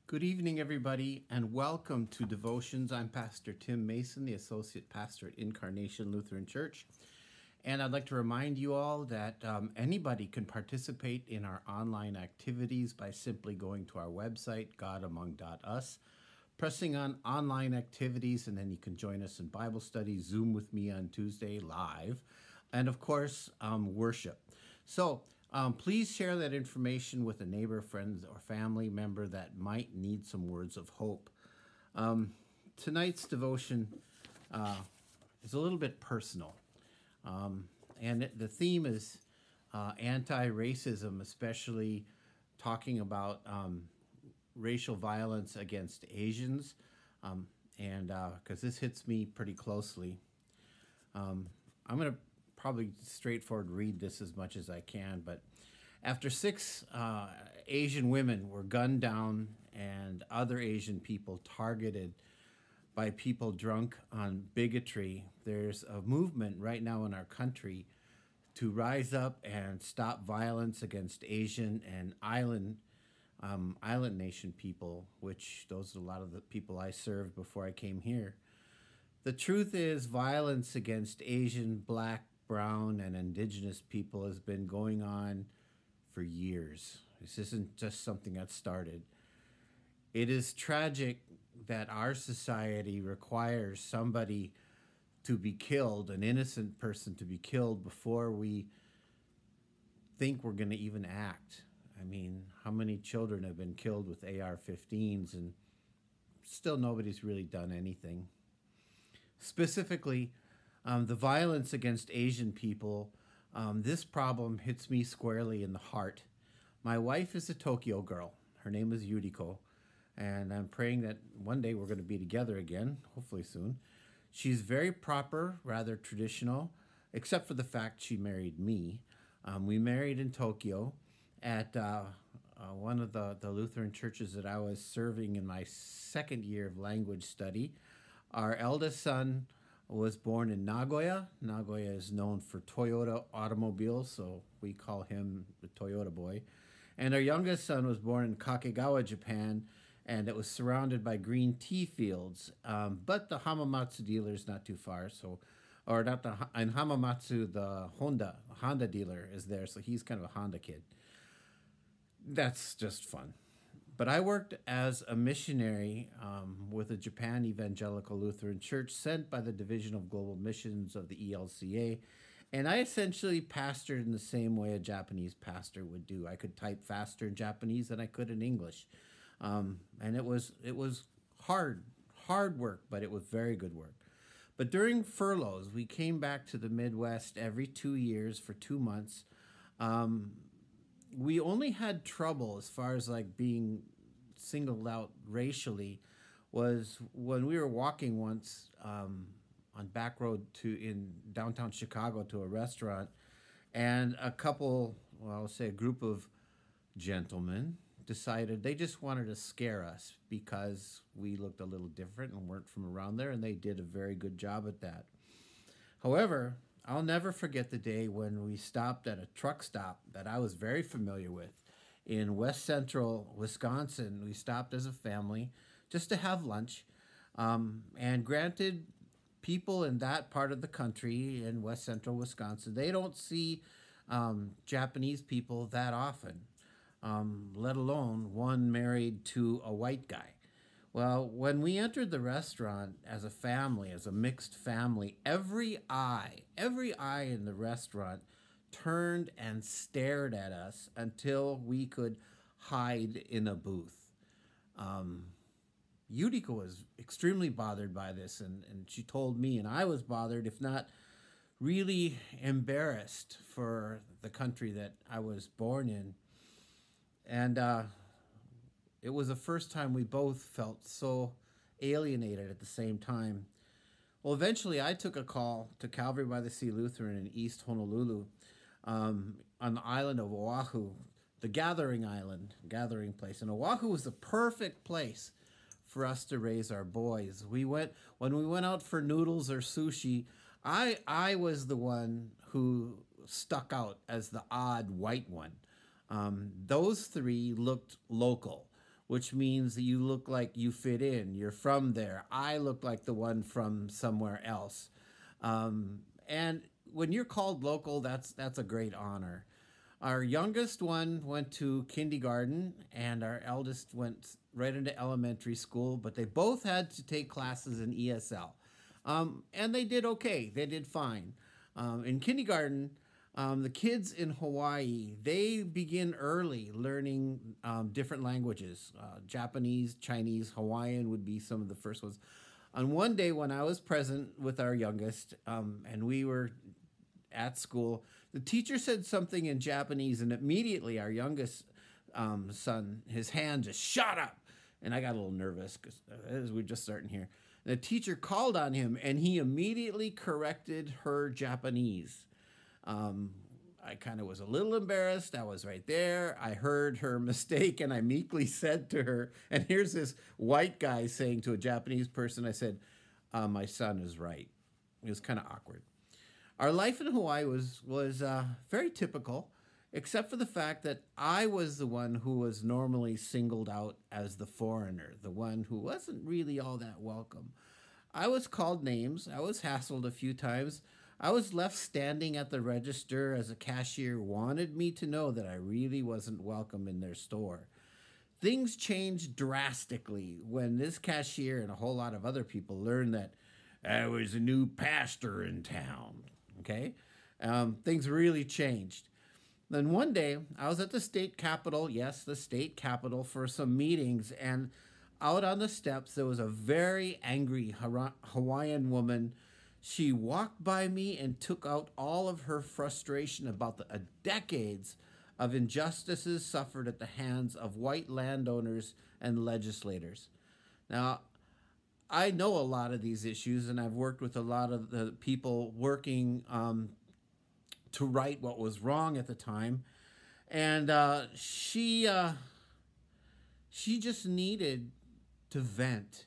Good evening, everybody, and welcome to Devotions. I'm Pastor Tim Mason, the Associate Pastor at Incarnation Lutheran Church. And I'd like to remind you all that anybody can participate in our online activities by simply going to our website, godamong.us, pressing on online activities, and then you can join us in Bible study, Zoom with me on Tuesday live, and of course, worship. So please share that information with a neighbor, friend, or family member that might need some words of hope. Tonight's devotion is a little bit personal. And the theme is anti-racism, especially talking about racial violence against Asians, and because this hits me pretty closely. I'm going to probably straightforward read this as much as I can, but after 6 Asian women were gunned down and other Asian people targeted by people drunk on bigotry, there's a movement right now in our country to rise up and stop violence against Asian and island nation people, which those are a lot of the people I served before I came here. The truth is, violence against Asian, Black, brown, and indigenous people has been going on for years. This isn't just something that started. It is tragic that our society requires somebody to be killed, an innocent person to be killed, before we think we're going to even act. I mean, how many children have been killed with AR-15s and still nobody's really done anything? Specifically, the violence against Asian people, this problem hits me squarely in the heart. My wife is a Tokyo girl. Her name is Yuriko, and I'm praying that one day we're going to be together again, hopefully soon. She's very proper, rather traditional, except for the fact she married me. We married in Tokyo at one of the Lutheran churches that I was serving in my second year of language study. Our eldest son was born in Nagoya. Nagoya is known for Toyota automobiles, so we call him the Toyota boy. And our youngest son was born in Kakegawa, Japan, and it was surrounded by green tea fields. But the Hamamatsu dealer is not too far, in Hamamatsu, the Honda dealer is there, so he's kind of a Honda kid. That's just fun. But I worked as a missionary with a Japan Evangelical Lutheran Church sent by the Division of Global Missions of the ELCA, and I essentially pastored in the same way a Japanese pastor would do. I could type faster in Japanese than I could in English, and it was hard work, but it was very good work. But during furloughs, we came back to the Midwest every 2 years for 2 months. We only had trouble as far as like being singled out racially was when we were walking once on back road in downtown Chicago to a restaurant, and a couple, well, I'll say a group of gentlemen decided they just wanted to scare us because we looked a little different and weren't from around there, and they did a very good job at that. However, I'll never forget the day when we stopped at a truck stop that I was very familiar with in West Central Wisconsin. We stopped as a family just to have lunch. And granted, people in that part of the country in West Central Wisconsin, they don't see Japanese people that often, let alone one married to a white guy. Well, when we entered the restaurant as a family, as a mixed family, every eye in the restaurant turned and stared at us until we could hide in a booth. Yuriko was extremely bothered by this, and she told me, and I was bothered, if not really embarrassed for the country that I was born in. And it was the first time we both felt so alienated at the same time. Well, eventually I took a call to Calvary by the Sea Lutheran in East Honolulu, on the island of Oahu, the gathering place. And Oahu was the perfect place for us to raise our boys. When we went out for noodles or sushi, I was the one who stuck out as the odd white one. Those three looked local. which means that you look like you fit in. You're from there. I look like the one from somewhere else. And when you're called local, that's a great honor. Our youngest one went to kindergarten, and our eldest went right into elementary school, but they both had to take classes in ESL. And they did okay, they did fine. In kindergarten, the kids in Hawaii, they begin early learning different languages. Japanese, Chinese, Hawaiian would be some of the first ones. On one day when I was present with our youngest, and we were at school, the teacher said something in Japanese, and immediately our youngest son, his hand just shot up. And I got a little nervous because as we're just starting here. The teacher called on him, and he immediately corrected her Japanese. I kind of was a little embarrassed. I was right there. I heard her mistake, and I meekly said to her, and here's this white guy saying to a Japanese person, I said, my son is right. It was kind of awkward. Our life in Hawaii was very typical, except for the fact that I was the one who was normally singled out as the foreigner, the one who wasn't really all that welcome. I was called names. I was hassled a few times. I was left standing at the register as a cashier wanted me to know that I really wasn't welcome in their store. Things changed drastically when this cashier and a whole lot of other people learned that I was a new pastor in town. Okay? Things really changed. Then one day, I was at the state capitol, yes, the state capitol, for some meetings, and out on the steps, there was a very angry Hawaiian woman. She walked by me and took out all of her frustration about the decades of injustices suffered at the hands of white landowners and legislators. Now, I know a lot of these issues, and I've worked with a lot of the people working to right what was wrong at the time. And she just needed to vent.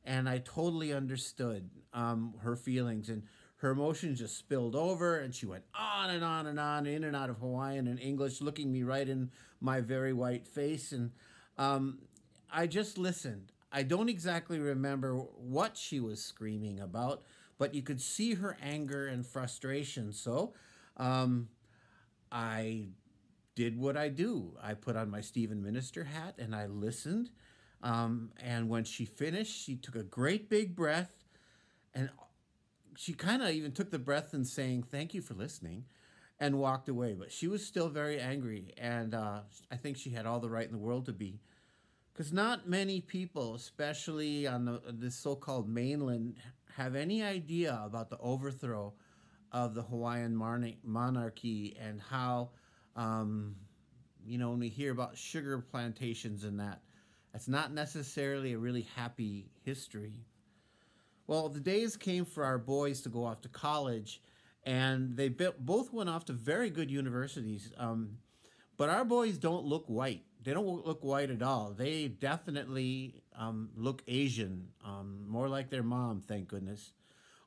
And I totally understood her feelings, and her emotions just spilled over, and she went on and on and on, in and out of Hawaiian and English, looking me right in my very white face. And I just listened. I don't exactly remember what she was screaming about, but you could see her anger and frustration. So I did what I do. I put on my Stephen Minister hat and I listened. And when she finished, she took a great big breath, and she kind of even took the breath in saying, "Thank you for listening," and walked away. But she was still very angry, and I think she had all the right in the world to be. Because not many people, especially on this so-called mainland, have any idea about the overthrow of the Hawaiian monarchy and how, when we hear about sugar plantations and that, it's not necessarily a really happy history. Well, the days came for our boys to go off to college, and they both went off to very good universities. But our boys don't look white. They don't look white at all. They definitely look Asian, more like their mom, thank goodness.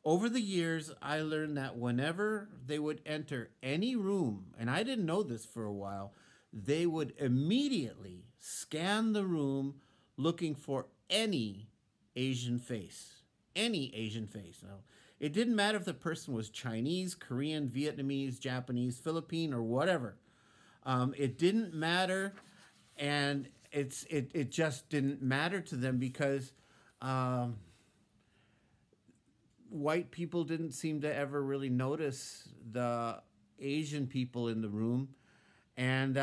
Over the years, I learned that whenever they would enter any room, and I didn't know this for a while, they would immediately scan the room looking for any Asian face. Any Asian face. Now, it didn't matter if the person was Chinese, Korean, Vietnamese, Japanese, Philippine, or whatever. It didn't matter, and it just didn't matter to them because white people didn't seem to ever really notice the Asian people in the room. And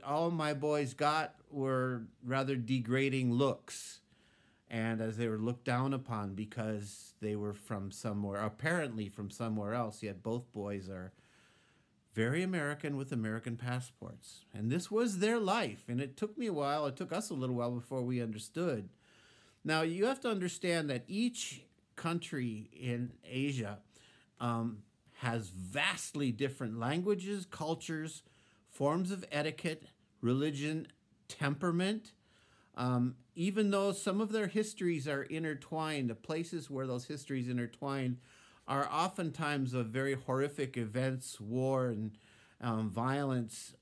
all my boys got were rather degrading looks. And as they were looked down upon because they were from somewhere, apparently from somewhere else, yet both boys are very American with American passports. And this was their life. And it took me a while, it took us a little while before we understood. Now, you have to understand that each country in Asia has vastly different languages, cultures, forms of etiquette, religion, temperament. Even though some of their histories are intertwined, the places where those histories intertwine are oftentimes of very horrific events, war and violence.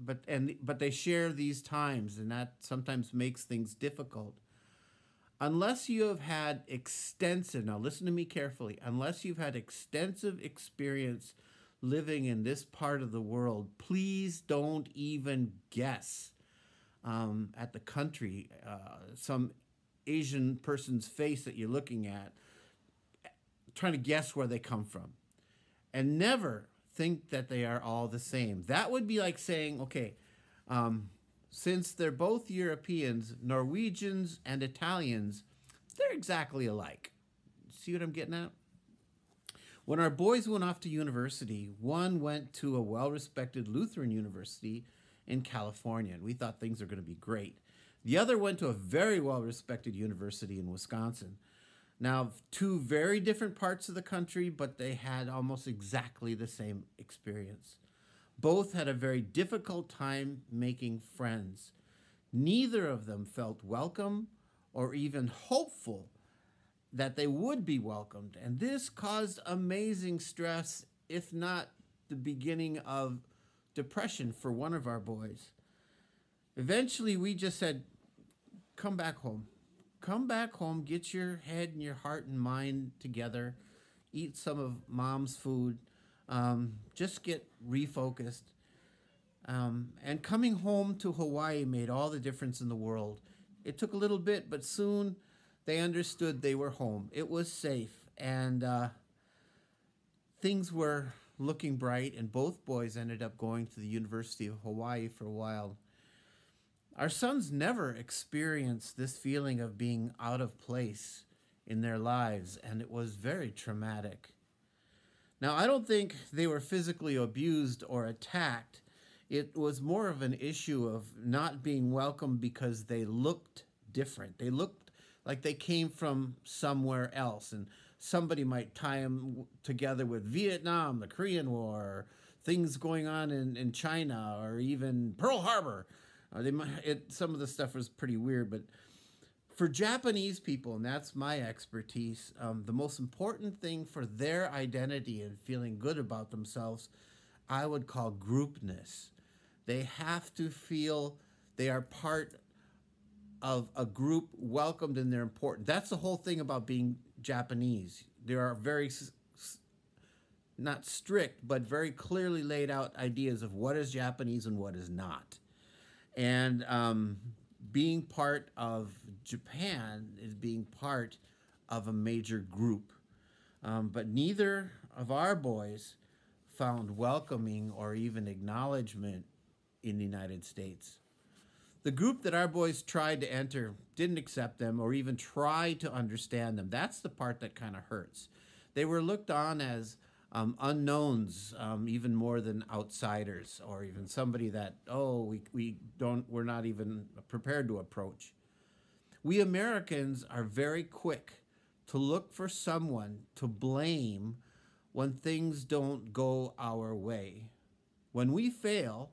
but they share these times, and that sometimes makes things difficult. Unless you have had extensive, now listen to me carefully, unless you've had extensive experience living in this part of the world, please don't even guess at the country, some Asian person's face that you're looking at, trying to guess where they come from. And never think that they are all the same. That would be like saying, okay, since they're both Europeans, Norwegians and Italians, they're exactly alike. See what I'm getting at? When our boys went off to university, one went to a well-respected Lutheran university in California, and we thought things are going to be great. The other went to a very well-respected university in Wisconsin. Now, two very different parts of the country, but they had almost exactly the same experience. Both had a very difficult time making friends. Neither of them felt welcome or even hopeful that they would be welcomed. And this caused amazing stress, if not the beginning of depression for one of our boys. Eventually, we just said, come back home. Come back home, get your head and your heart and mind together, eat some of mom's food, just get refocused. And coming home to Hawaii made all the difference in the world. It took a little bit, but soon they understood they were home. It was safe, and things were looking bright, and both boys ended up going to the University of Hawaii for a while. Our sons never experienced this feeling of being out of place in their lives, and it was very traumatic. Now, I don't think they were physically abused or attacked. It was more of an issue of not being welcomed because they looked different. They looked like they came from somewhere else, and somebody might tie them together with Vietnam, the Korean War, or things going on in China, or even Pearl Harbor. Some of the stuff was pretty weird, but for Japanese people, and that's my expertise, the most important thing for their identity and feeling good about themselves, I would call groupness. They have to feel they are part of a group, welcomed, and they're important. That's the whole thing about being Japanese. There are very, not strict, but very clearly laid out ideas of what is Japanese and what is not. And being part of Japan is being part of a major group. But neither of our boys found welcoming or even acknowledgement in the United States. The group that our boys tried to enter didn't accept them or even try to understand them. That's the part that kind of hurts. They were looked on as unknowns, even more than outsiders, or even somebody that, we're not even prepared to approach. We Americans are very quick to look for someone to blame when things don't go our way. When we fail,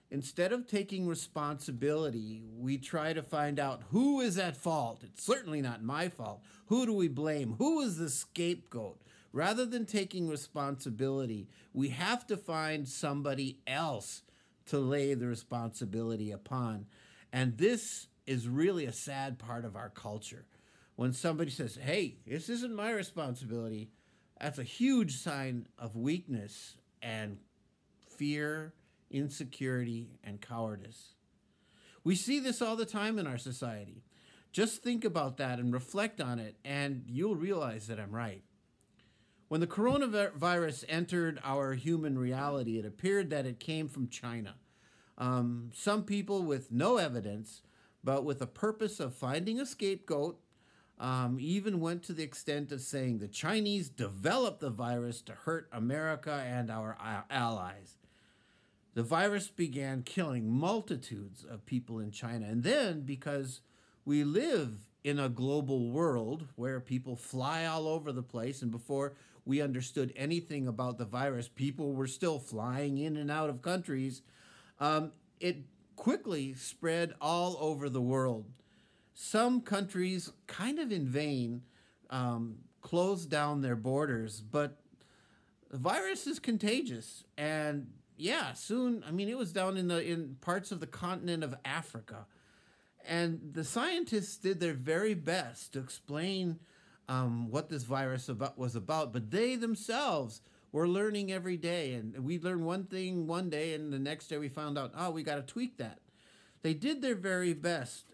instead of taking responsibility, we try to find out who is at fault. It's certainly not my fault. Who do we blame? Who is the scapegoat? Rather than taking responsibility, we have to find somebody else to lay the responsibility upon. And this is really a sad part of our culture. When somebody says, hey, this isn't my responsibility, that's a huge sign of weakness and fear, insecurity, and cowardice. We see this all the time in our society. Just think about that and reflect on it, and you'll realize that I'm right. When the coronavirus entered our human reality, it appeared that it came from China. Some people with no evidence, but with a purpose of finding a scapegoat, even went to the extent of saying the Chinese developed the virus to hurt America and our allies. The virus began killing multitudes of people in China. And then, because we live in a global world where people fly all over the place, and before we understood anything about the virus, people were still flying in and out of countries, it quickly spread all over the world. Some countries, kind of in vain, closed down their borders, but the virus is contagious, and yeah, soon, I mean, it was down in parts of the continent of Africa. And the scientists did their very best to explain what this virus was about, but they themselves were learning every day. And we learned one thing one day, and the next day we found out, oh, we got to tweak that. They did their very best,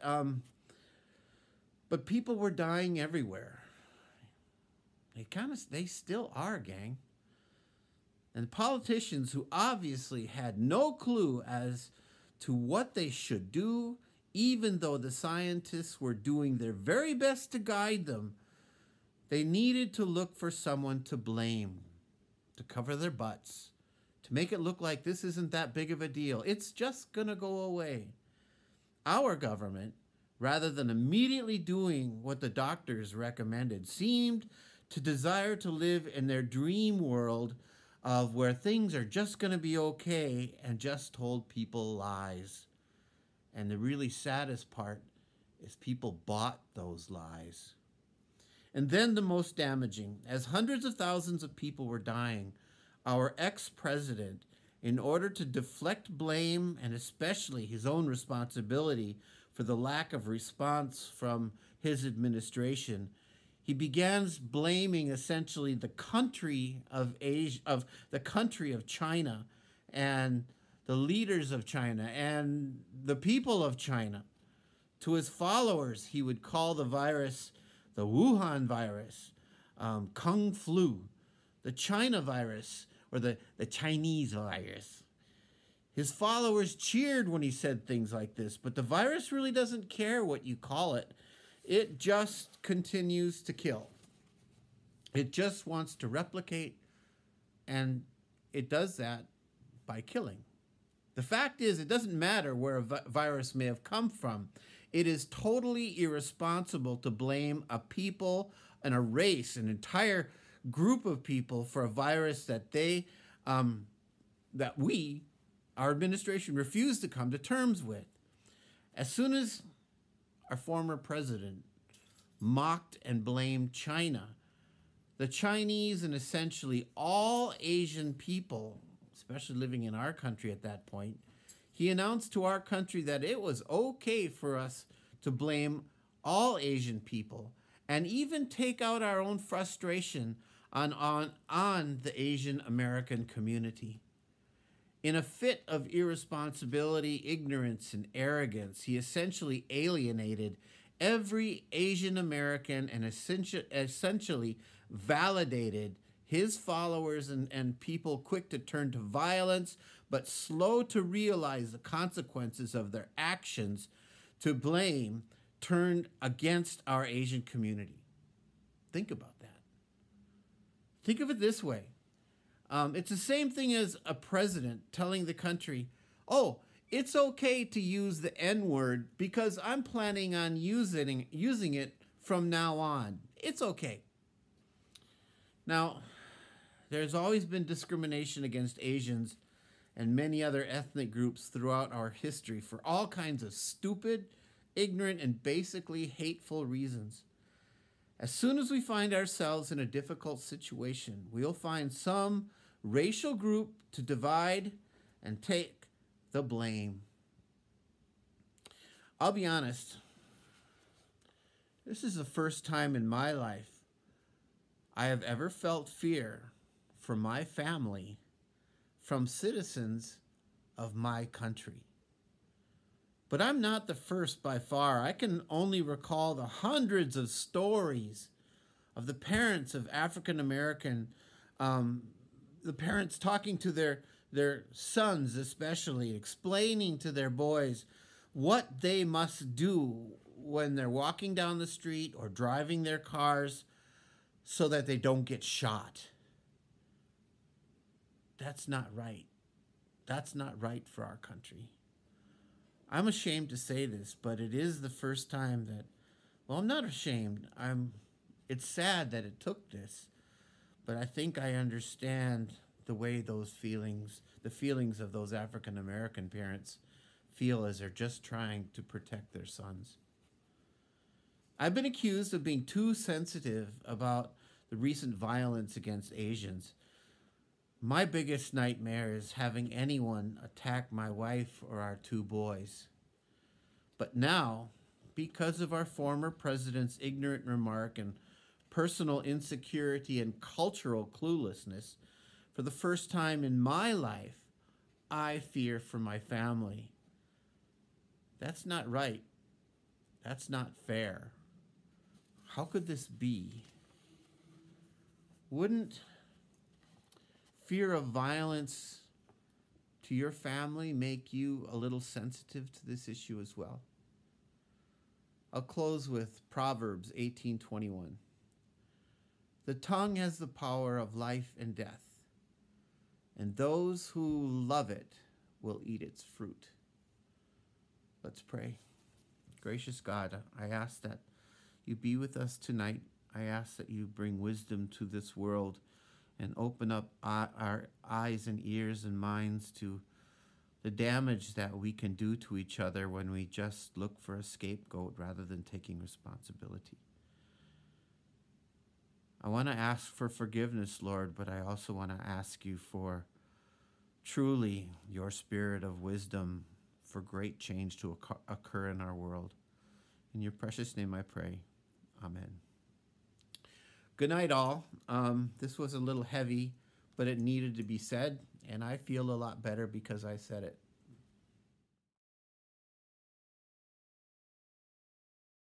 but people were dying everywhere. They still are, gang. And politicians who obviously had no clue as to what they should do, even though the scientists were doing their very best to guide them, they needed to look for someone to blame, to cover their butts, to make it look like this isn't that big of a deal. It's just going to go away. Our government, rather than immediately doing what the doctors recommended, seemed to desire to live in their dream world of where things are just going to be okay, and just told people lies. And the really saddest part is people bought those lies. And then the most damaging, as hundreds of thousands of people were dying, our ex-president, in order to deflect blame and especially his own responsibility for the lack of response from his administration, he begins blaming essentially the country of Asia, of the country of China, and the leaders of China and the people of China. To his followers, he would call the virus the Wuhan virus, Kung flu, the China virus, or the Chinese virus. His followers cheered when he said things like this, but the virus really doesn't care what you call it. It just continues to kill. It just wants to replicate, and it does that by killing. The fact is, it doesn't matter where a virus may have come from. It is totally irresponsible to blame a people and a race, an entire group of people, for a virus that our administration, refused to come to terms with. As soon as our former president mocked and blamed China, the Chinese and essentially all Asian people, especially living in our country at that point, he announced to our country that it was okay for us to blame all Asian people and even take out our own frustration on the Asian American community. In a fit of irresponsibility, ignorance, and arrogance, he essentially alienated every Asian American and essentially validated his followers and people quick to turn to violence, but slow to realize the consequences of their actions, to blame, turned against our Asian community. Think about that. Think of it this way. It's the same thing as a president telling the country, oh, it's okay to use the N-word because I'm planning on using it from now on. It's okay. Now, there's always been discrimination against Asians and many other ethnic groups throughout our history for all kinds of stupid, ignorant, and basically hateful reasons. As soon as we find ourselves in a difficult situation, we'll find some racial group to divide and take the blame. I'll be honest, this is the first time in my life I have ever felt fear for my family from citizens of my country. But I'm not the first by far. I can only recall the hundreds of stories of the parents of African American, the parents talking to their sons especially, explaining to their boys what they must do when they're walking down the street or driving their cars so that they don't get shot. That's not right. That's not right for our country. I'm ashamed to say this, but it is the first time that, well, I'm not ashamed. It's sad that it took this, but I think I understand the way those feelings, the feelings of those African American parents feel as they're just trying to protect their sons. I've been accused of being too sensitive about the recent violence against Asians. My biggest nightmare is having anyone attack my wife or our two boys. But now, because of our former president's ignorant remark and personal insecurity and cultural cluelessness, for the first time in my life, I fear for my family. That's not right. That's not fair. How could this be? Wouldn't fear of violence to your family make you a little sensitive to this issue as well? I'll close with Proverbs 18:21. The tongue has the power of life and death, and those who love it will eat its fruit. Let's pray. Gracious God, I ask that you be with us tonight. I ask that you bring wisdom to this world and open up our eyes and ears and minds to the damage that we can do to each other when we just look for a scapegoat rather than taking responsibility. I want to ask for forgiveness, Lord, but I also want to ask you for truly your spirit of wisdom for great change to occur in our world. In your precious name I pray. Amen. Good night, all. This was a little heavy, but it needed to be said, and I feel a lot better because I said it.